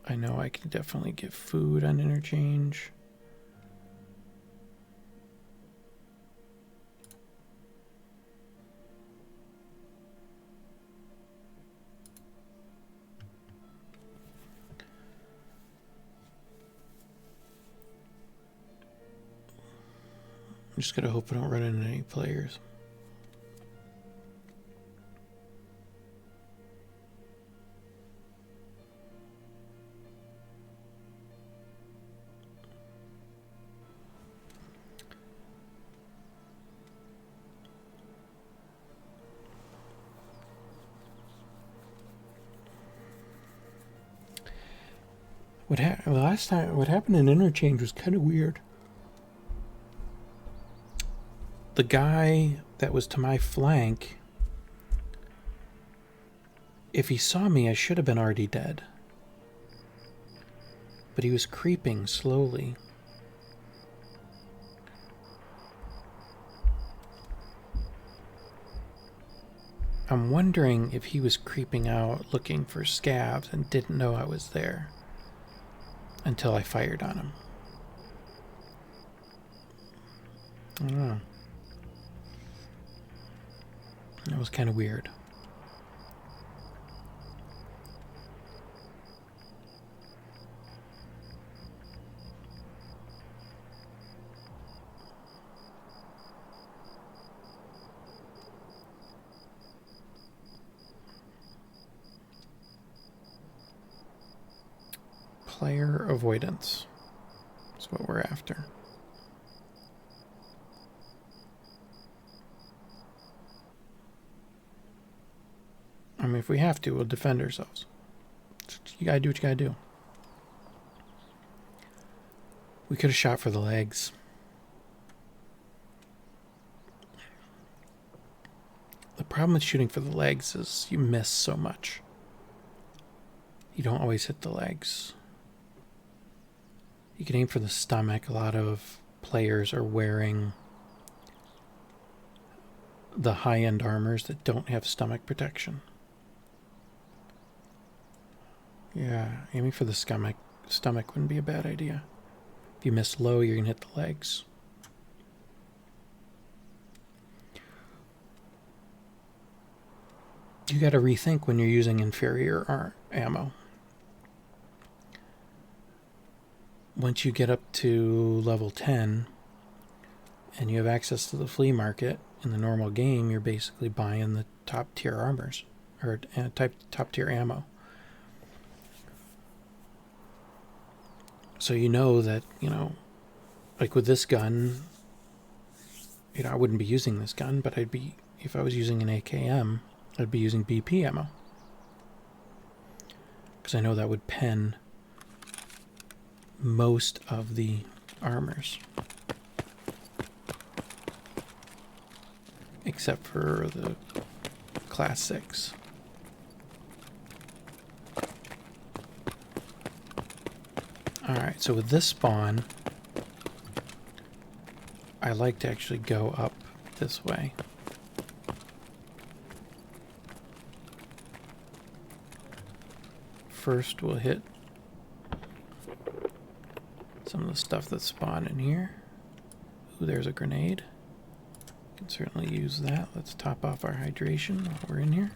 I know I can definitely get food on interchange. I'm just gonna hope I don't run into any players. What happened in interchange was kind of weird. The guy that was to my flank, if he saw me, I should have been already dead. But he was creeping slowly. I'm wondering if he was creeping out looking for scavs and didn't know I was there until I fired on him. I don't know. That was kind of weird. Player avoidance is what we're after. I mean, if we have to, we'll defend ourselves. You gotta do what you gotta do. We could have shot for the legs. The problem with shooting for the legs is you miss so much. You don't always hit the legs. You can aim for the stomach. A lot of players are wearing the high-end armors that don't have stomach protection. Yeah, aiming for the stomach wouldn't be a bad idea. If you miss low, you're going to hit the legs. You got to rethink when you're using inferior ammo. Once you get up to level 10 and you have access to the flea market, in the normal game, you're basically buying the top tier armors or top tier ammo. So you know that, like with this gun, I wouldn't be using this gun, but if I was using an AKM, I'd be using BP ammo. Because I know that would pen most of the armors. Except for the class 6. Alright, so with this spawn, I like to actually go up this way. First we'll hit some of the stuff that's spawned in here. Ooh, there's a grenade. Can certainly use that. Let's top off our hydration while we're in here.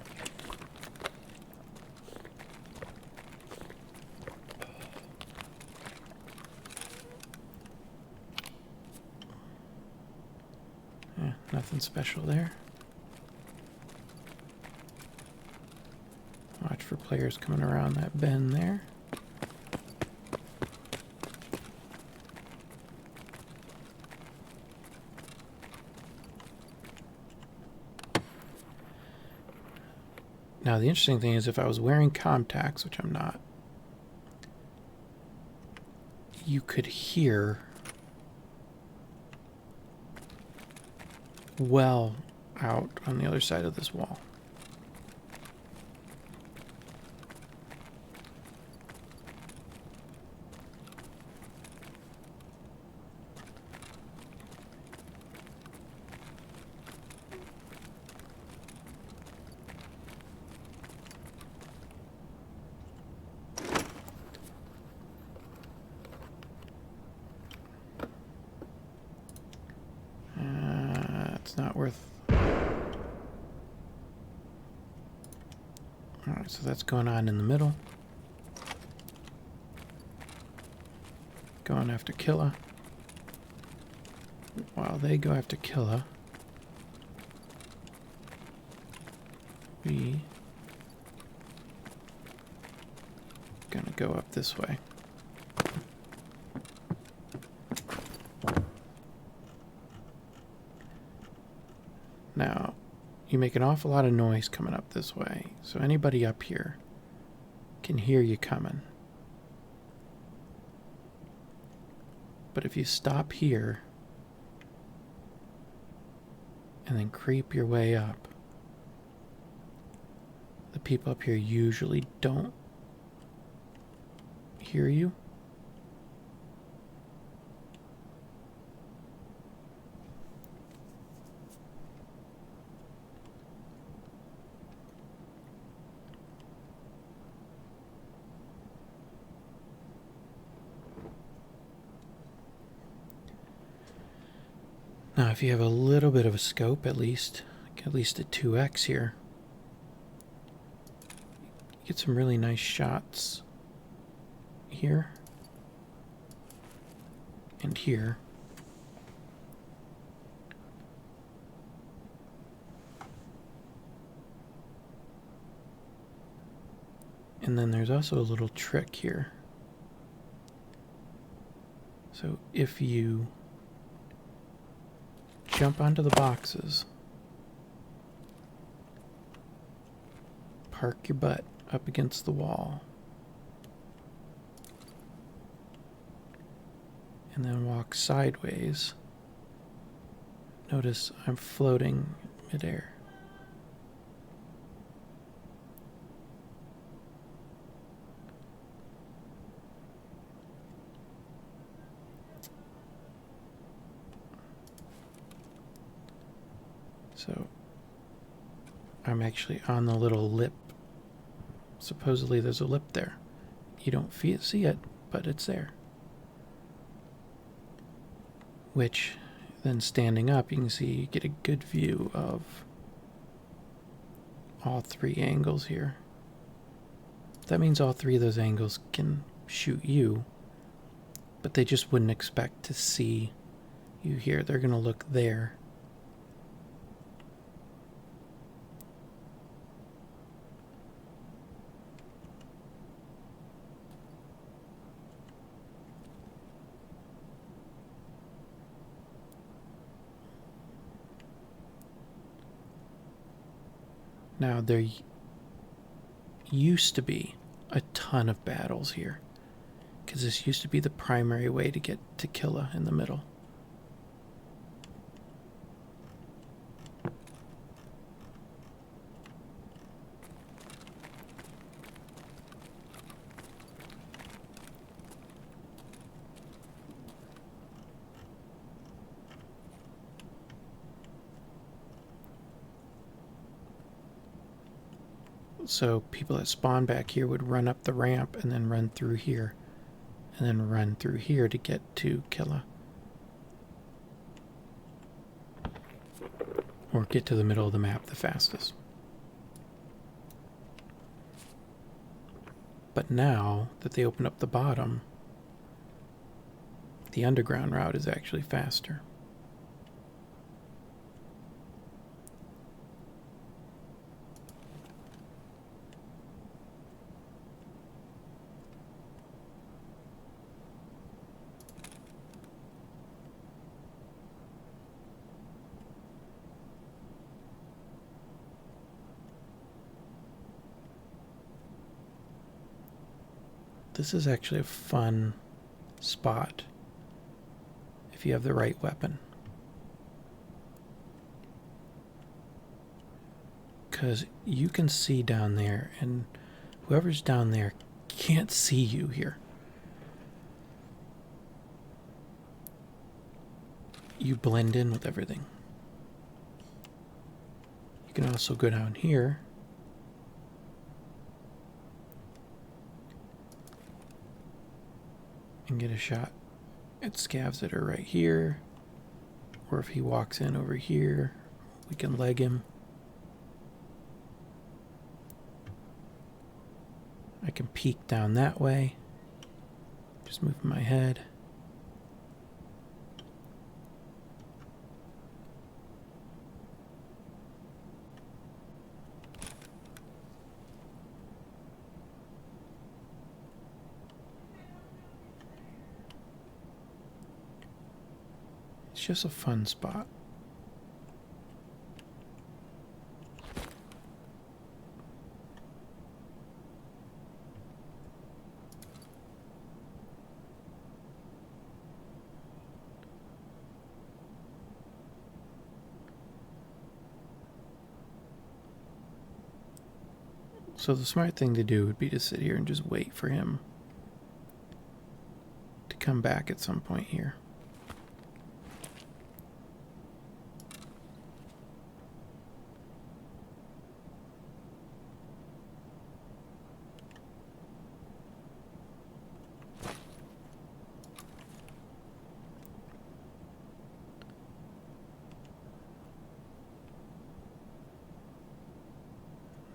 Yeah, nothing special there. Watch for players coming around that bend there. Now, the interesting thing is if I was wearing contacts, which I'm not, you could hear well out on the other side of this wall. It's not worth... Alright, so that's going on in the middle. Going after Killa. While they go after Killa, we gonna go up this way. Now, you make an awful lot of noise coming up this way, so anybody up here can hear you coming. But if you stop here and then creep your way up, the people up here usually don't hear you. Now, if you have a little bit of a scope, at least a 2x here, you get some really nice shots here and here. And then there's also a little trick here. So if you jump onto the boxes, park your butt up against the wall, and then walk sideways, notice I'm floating midair. So I'm actually on the little lip. Supposedly there's a lip there. You don't see it, but it's there. Which, then standing up, you can see you get a good view of all three angles here. That means all three of those angles can shoot you, but they just wouldn't expect to see you here. They're going to look there. Now, there used to be a ton of battles here, because this used to be the primary way to get to Killa in the middle. So people that spawn back here would run up the ramp and then run through here, and then run through here to get to Killa, or get to the middle of the map the fastest. But now that they open up the bottom, the underground route is actually faster. This is actually a fun spot if you have the right weapon, because you can see down there, and whoever's down there can't see you here. You blend in with everything. You can also go down here and get a shot at scavs that are right here, or if he walks in over here We can leg him. I can peek down that way. Just moving my head. It's just a fun spot. So the smart thing to do would be to sit here and just wait for him to come back at some point here.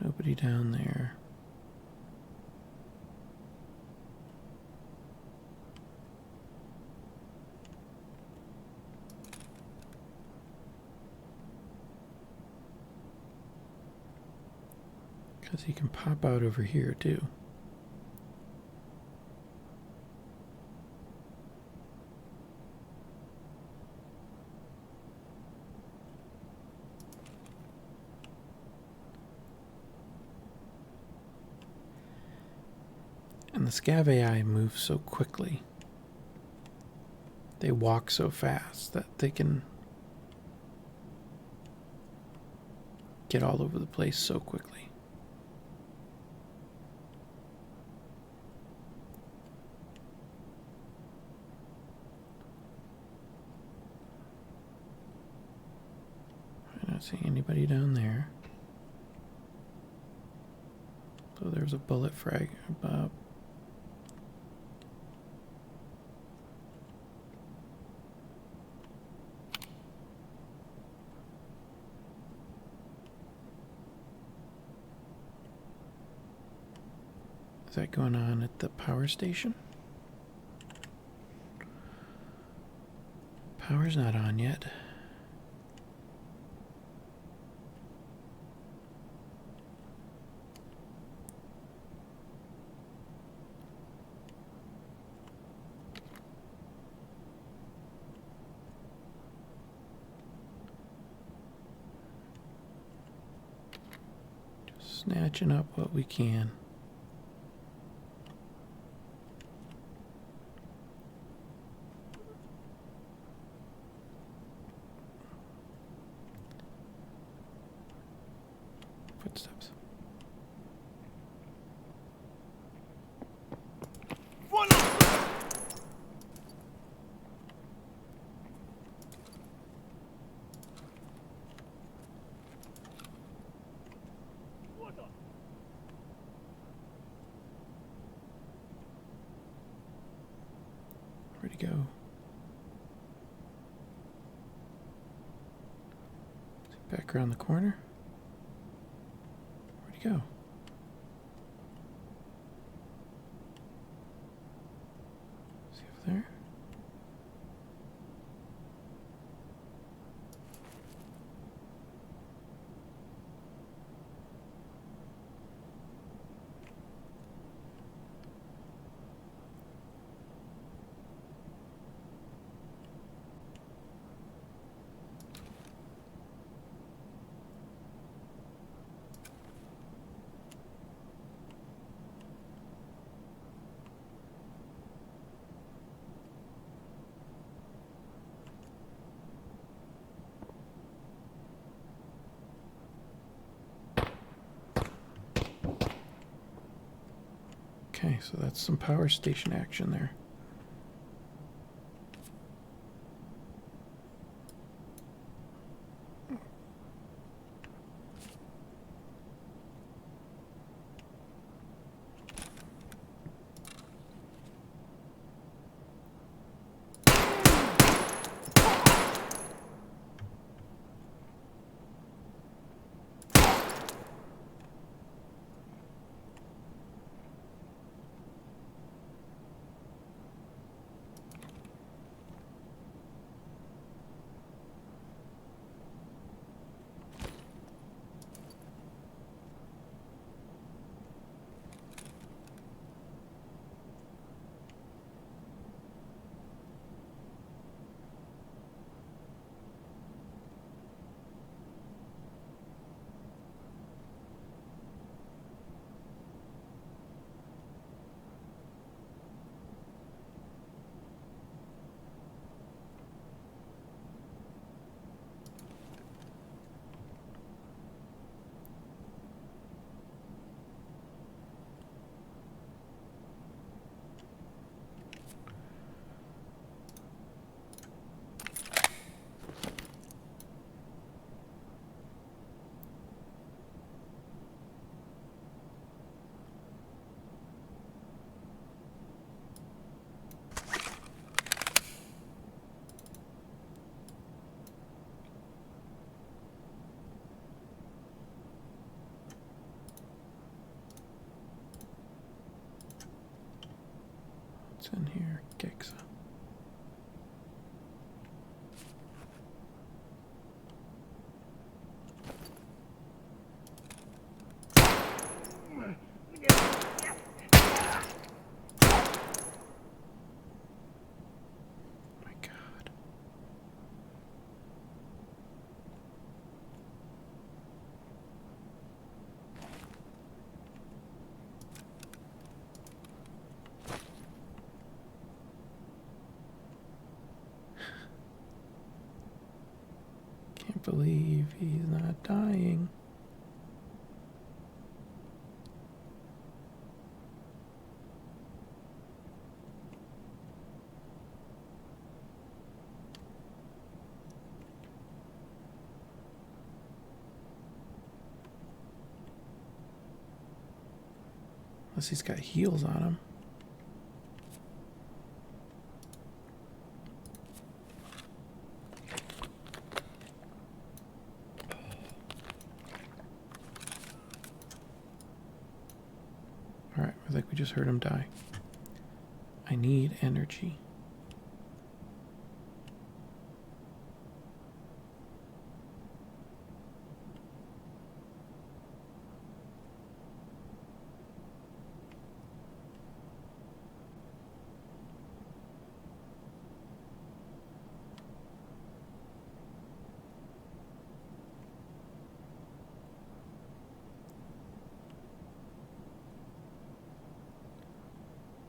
Nobody down there. Because he can pop out over here too. And the Scav AI moves so quickly. They walk so fast that they can get all over the place so quickly. I'm not seeing anybody down there. So there's a bullet frag about. Is that going on at the power station? Power's not on yet. Just snatching up what we can. Footsteps. Where'd he go? Is he back around the corner? Where'd he go? Is he over there? Okay, so that's some power station action there. What's in here? Gexa. Can't believe he's not dying. Unless he's got heals on him. Alright, I think we just heard him die. I need energy.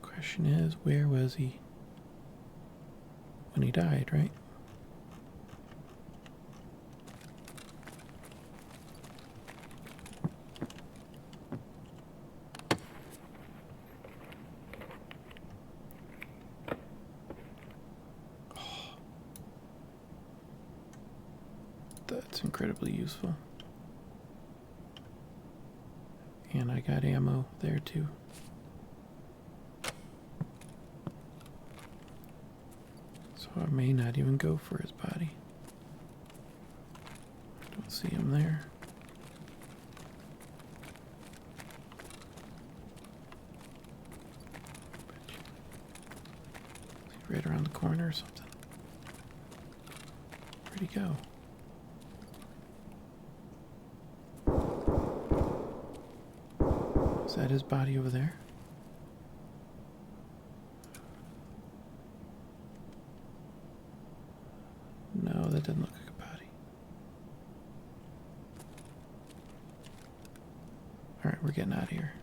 Question is, where was he when he died, right? Oh, that's incredibly useful. And I got ammo there too. So I may not even go for his body. Don't see him there. Is he right around the corner or something? Where'd he go? Is that his body over there? No, that doesn't look like a body. Alright, we're getting out of here.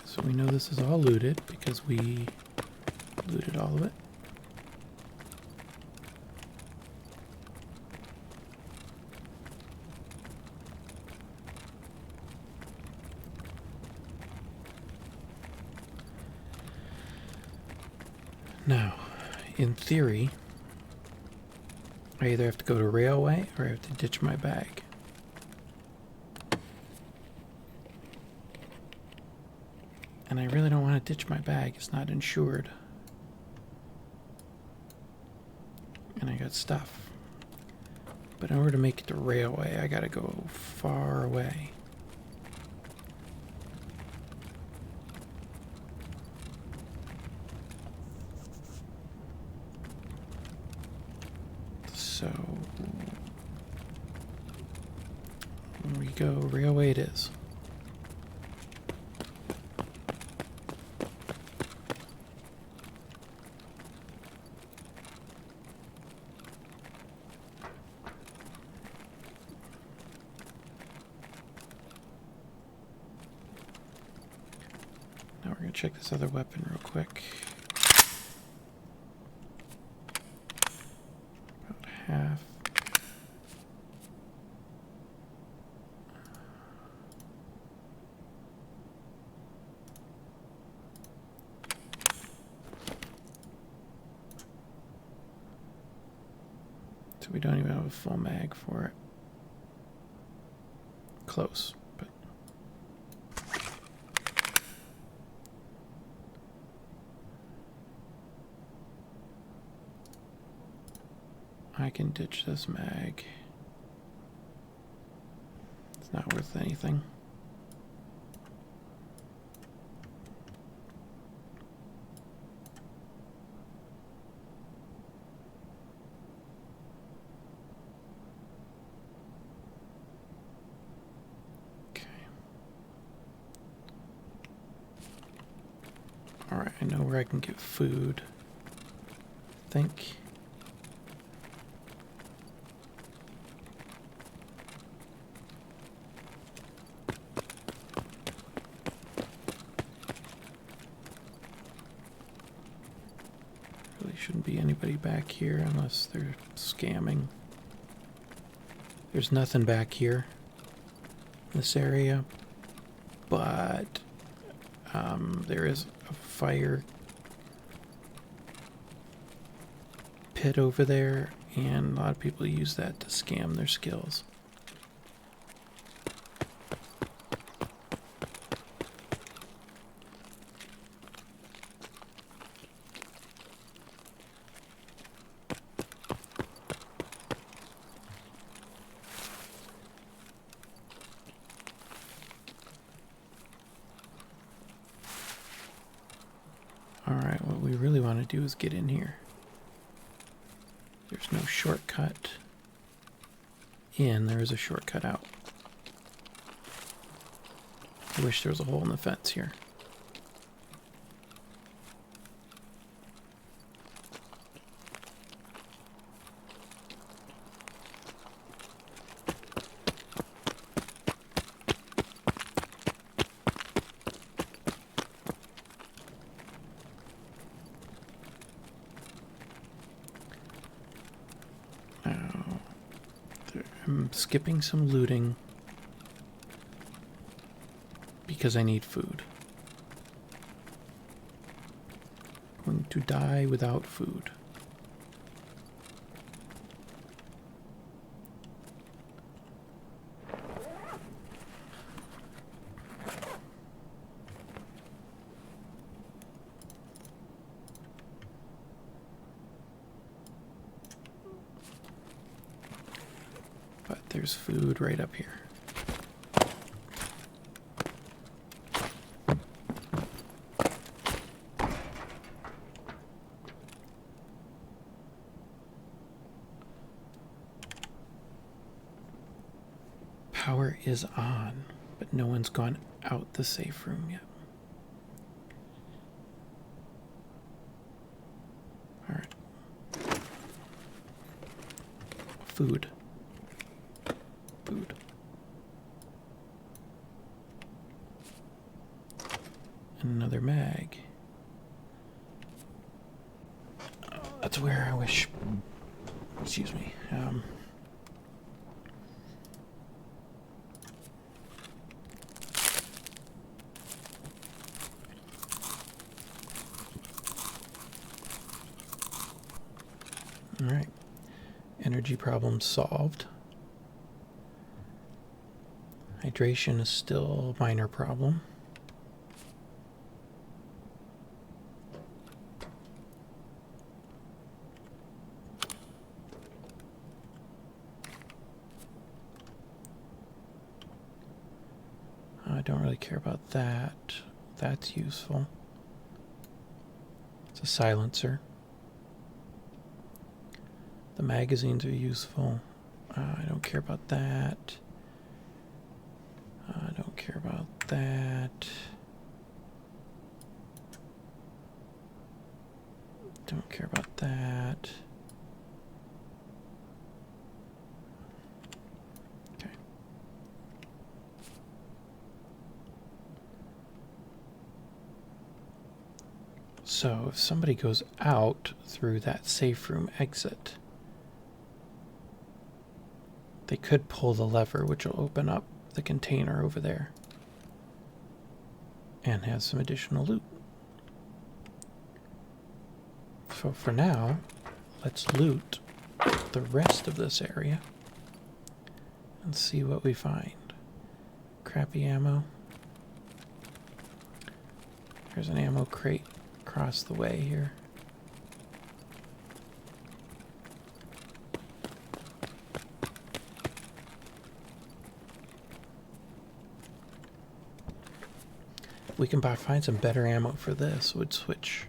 So we know this is all looted because we looted all of it. Now, in theory, I either have to go to railway or I have to ditch my bag. And I really don't want to ditch my bag. It's not insured. And I got stuff. But in order to make it to railway, I gotta go far away. So when we go, railway it is. Now we're gonna check this other weapon real quick. About half. So we don't even have a full mag for it. close, but I can ditch this mag. It's not worth anything. Alright, I know where I can get food. I think. Really shouldn't be anybody back here unless they're scamming. There's nothing back here in this area, but there is a fire pit over there, and a lot of people use that to scam their skills. Alright, what we really want to do is get in here. There's no shortcut in, there is a shortcut out. I wish there was a hole in the fence here. I'm skipping some looting because I need food. I'm going to die without food. There's food right up here. Power is on, but no one's gone out the safe room yet. All right. Food. Food. And another mag. Oh, that's where I wish. Excuse me. All right. Energy problem solved. Hydration is still a minor problem. I don't really care about that. That's useful. It's a silencer. The magazines are useful. I don't care about that. I don't care about that. Don't care about that. Okay. So if somebody goes out through that safe room exit, they could pull the lever, which will open up the container over there and have some additional loot. So for now, let's loot the rest of this area and see what we find. crappy ammo. There's an ammo crate across the way here. We can find some better ammo for this. Would switch.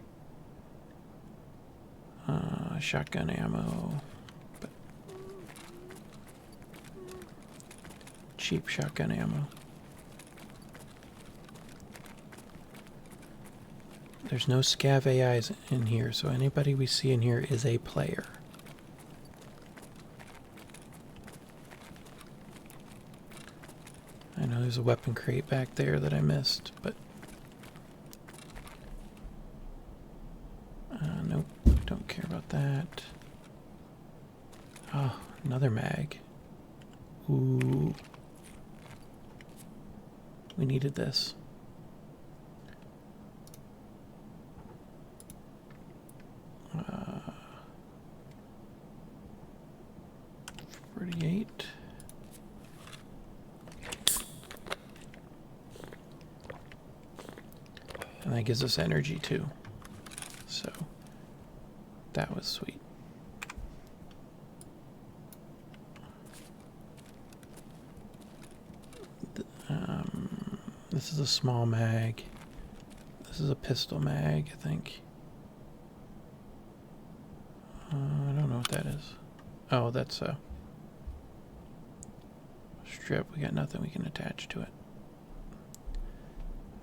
Shotgun ammo. But cheap shotgun ammo. There's no Scav AIs in here, so anybody we see in here is a player. I know there's a weapon crate back there that I missed, but nope, don't care about that. Oh, another mag. Ooh. We needed this. Uh, 48. And that gives us energy too. So that was sweet. This is a small mag. This is a pistol mag, I think. I don't know what that is. Oh, that's a strip. We got nothing we can attach to it.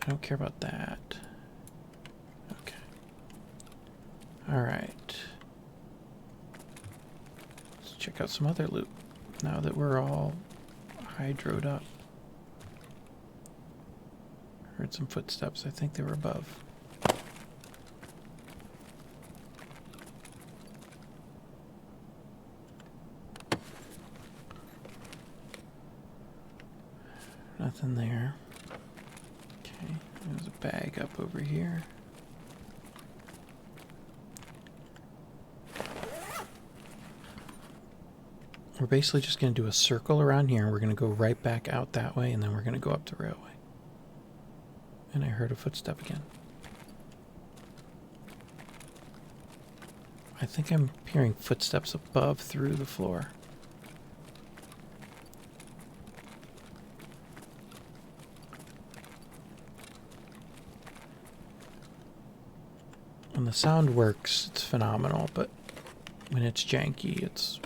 I don't care about that. Okay. Alright. Let's check out some other loot now that we're all hydroed up. Heard some footsteps. I think they were above. Nothing there. Okay, there's a bag up over here. We're basically just going to do a circle around here, and we're going to go right back out that way, and then we're going to go up the railway. And I heard a footstep again. I think I'm hearing footsteps above through the floor. When the sound works, it's phenomenal, but when it's janky, it's...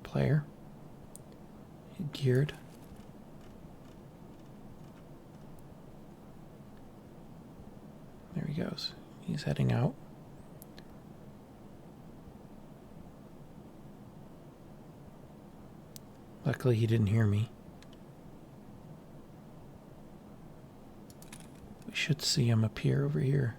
Player. Geared. There he goes. He's heading out. Luckily he didn't hear me. We should see him appear over here.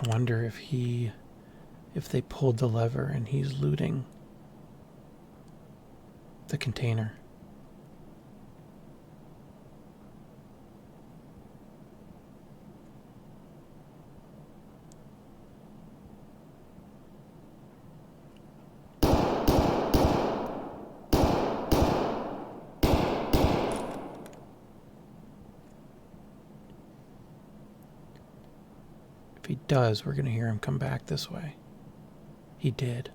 I wonder if they pulled the lever and he's looting the container. If he does, we're going to hear him come back this way. He did.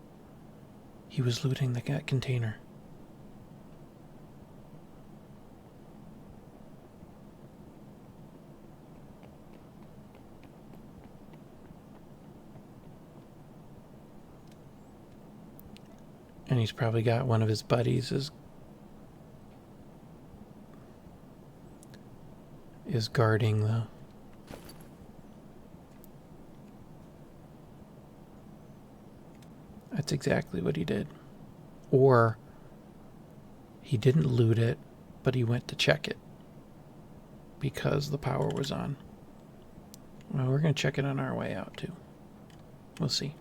He was looting the container. And he's probably got one of his buddies is guarding the... That's exactly what he did. Or he didn't loot it, but he went to check it because the power was on. Well, we're going to check it on our way out too. We'll see.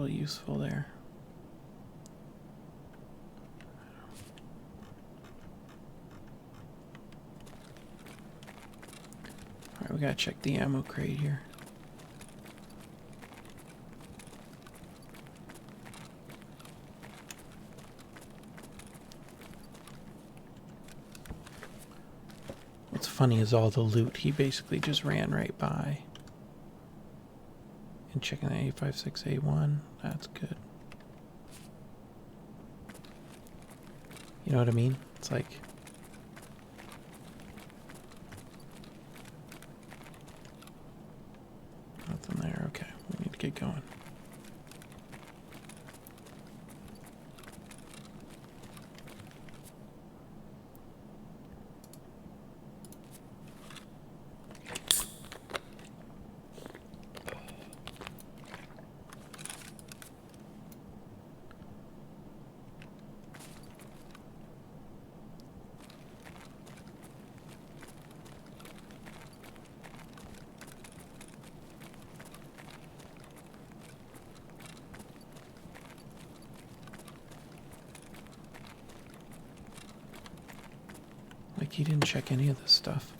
real useful there. Alright, we gotta check the ammo crate here. What's funny is all the loot he basically just ran right by. And checking the A56A1, that's good. You know what I mean? It's like... nothing there. Okay, we need to get going. Like, he didn't check any of this stuff.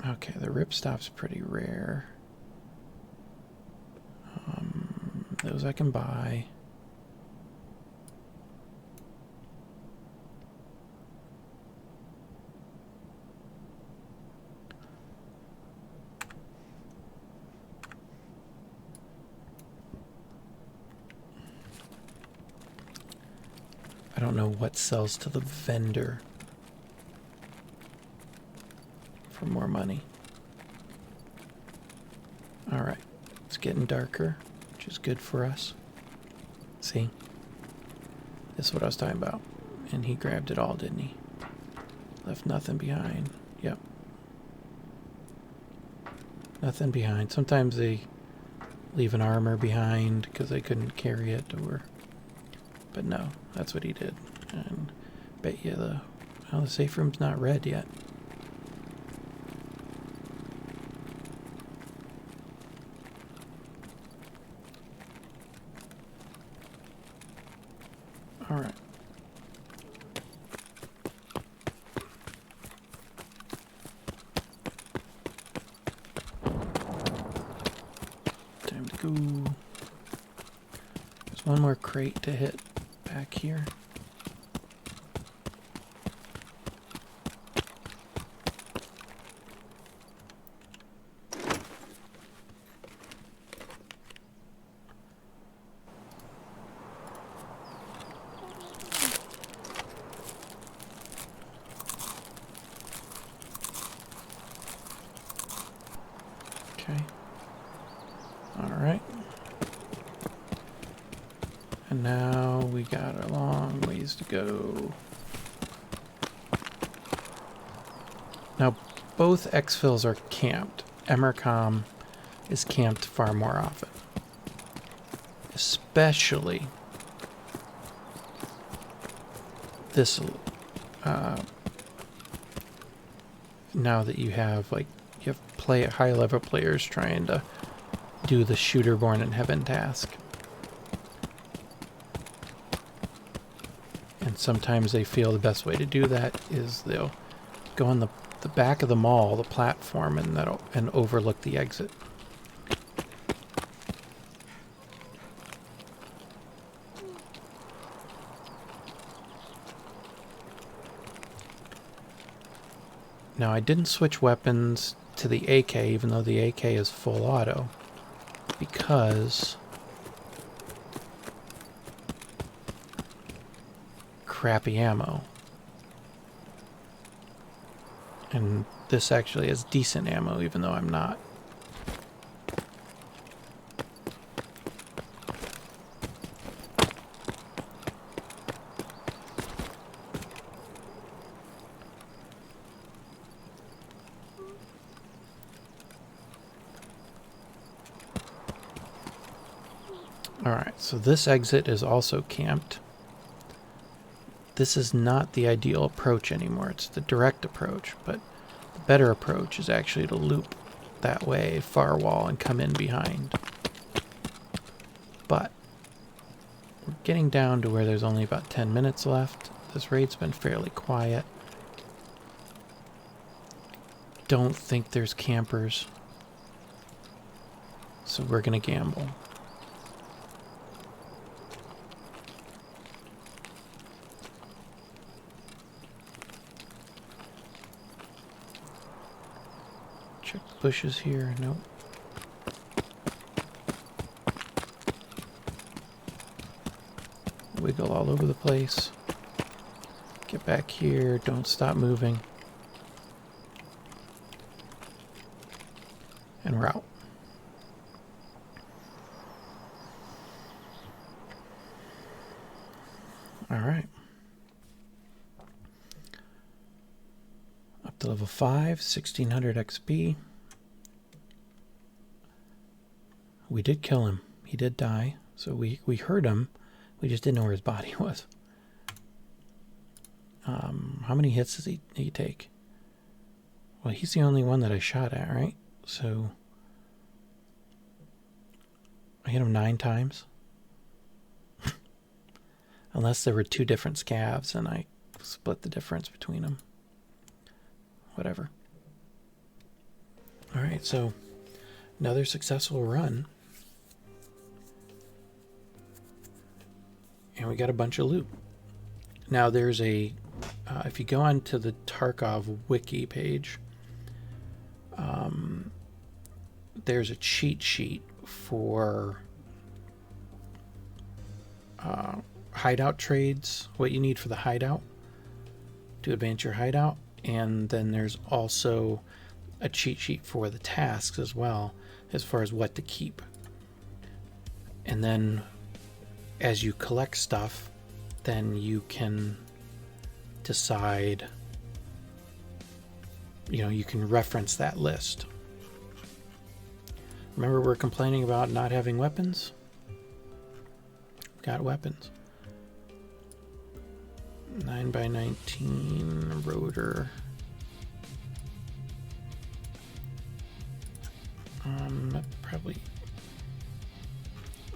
Okay, the ripstop's pretty rare. Those I can buy. I don't know what sells to the vendor for more money. Alright, it's getting darker, which is good for us. See? This is what I was talking about. And he grabbed it all, didn't he? Left nothing behind. Yep. Nothing behind. Sometimes they leave an armor behind because they couldn't carry it, or... But no, that's what he did. And bet you the safe room's not red yet. Alright. Time to go. There's one more crate to hit back here. Okay. All right. And now we got a long ways to go. Now, both exfils are camped. Emercom is camped far more often. Especially this, now that you have high level players trying to do the shooter born in heaven task. And sometimes they feel the best way to do that is they'll go on the back of the mall, the platform, and overlook the exit. Now, I didn't switch weapons to the AK, even though the AK is full auto, because crappy ammo. And this actually has decent ammo, even though I'm not. Alright, so this exit is also camped. This is not the ideal approach anymore. It's the direct approach, but the better approach is actually to loop that way, far wall, and come in behind. But we're getting down to where there's only about 10 minutes left. This raid's been fairly quiet. Don't think there's campers, so we're gonna gamble. Check the bushes here. Nope. Wiggle all over the place. Get back here. Don't stop moving. And we're out. All right. Up to level 5, 1600 XP. We did kill him. He did die. So we heard him. We just didn't know where his body was. How many hits does he take? Well, he's the only one that I shot at, right? So I hit him 9 times. Unless there were 2 different scavs and I split the difference between them. Whatever. Alright, so another successful run. And we got a bunch of loot. Now there's a, if you go onto the Tarkov wiki page, there's a cheat sheet for hideout trades, what you need for the hideout, to advance your hideout. And then there's also a cheat sheet for the tasks as well, as far as what to keep. And then as you collect stuff, then you can decide, you know, you can reference that list. Remember, we're complaining about not having weapons? Got weapons. 9x19 rotor. That probably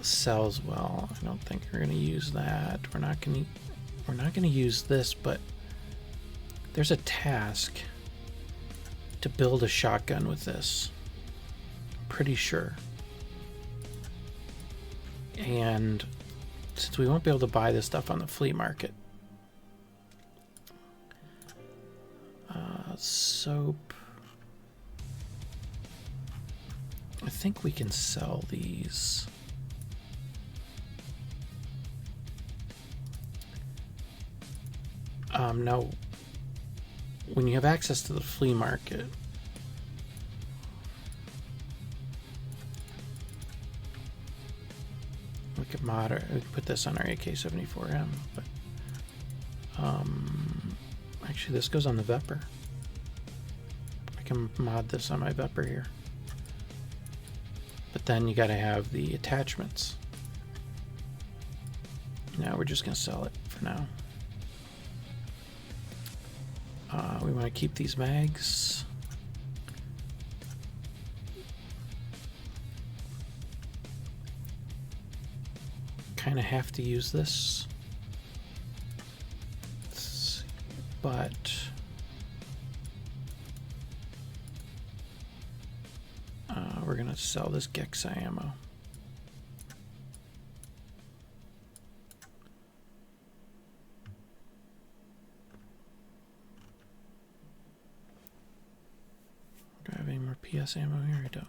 sells well. I don't think we're going to use that. We're not going to use this, but there's a task to build a shotgun with this. Pretty sure. And since we won't be able to buy this stuff on the flea market, soap, I think we can sell these. Now, when you have access to the flea market, we could we could put this on our AK-74M, but actually this goes on the Vepr. I can mod this on my Vepr here. But then you gotta have the attachments. Now we're just gonna sell it for now. We want to keep these mags. Kind of have to use this. But we're going to sell this Gexa ammo. Do I have any more PS ammo here? I don't.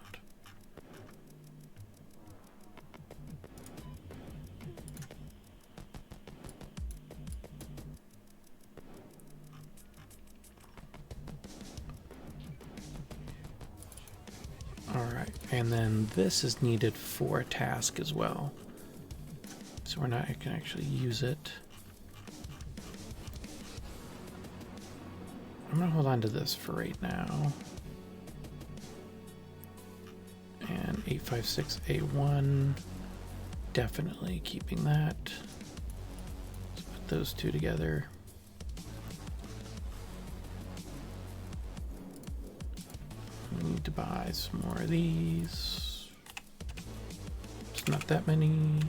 Alright, and then this is needed for a task as well. So I can actually use it. I'm going to hold on to this for right now. And 856A1 definitely keeping that. Let's put those two together. We need to buy some more of these. It's not that many.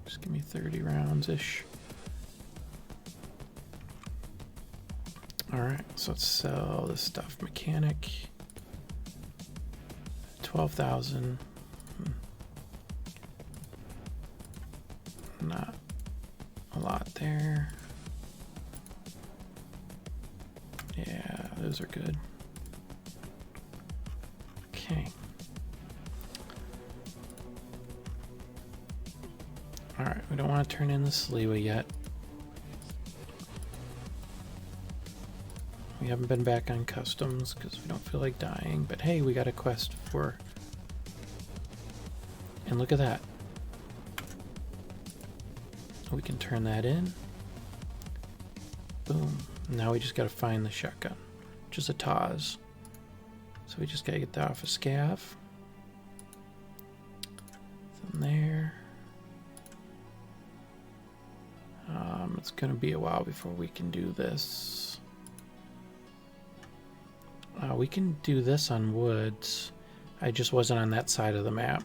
Just give me 30 rounds-ish. Alright, so let's sell this stuff. Mechanic. 12,000. Not a lot there. Yeah, those are good. Okay. Alright, we don't want to turn in the Sliwa yet. We haven't been back on customs because we don't feel like dying, but hey, we got a quest for... And look at that. We can turn that in. Boom. Now we just gotta find the shotgun, which is a Taz. So we just gotta get that off of Scav. From there. It's gonna be a while before we can do this. We can do this on woods. I just wasn't on that side of the map.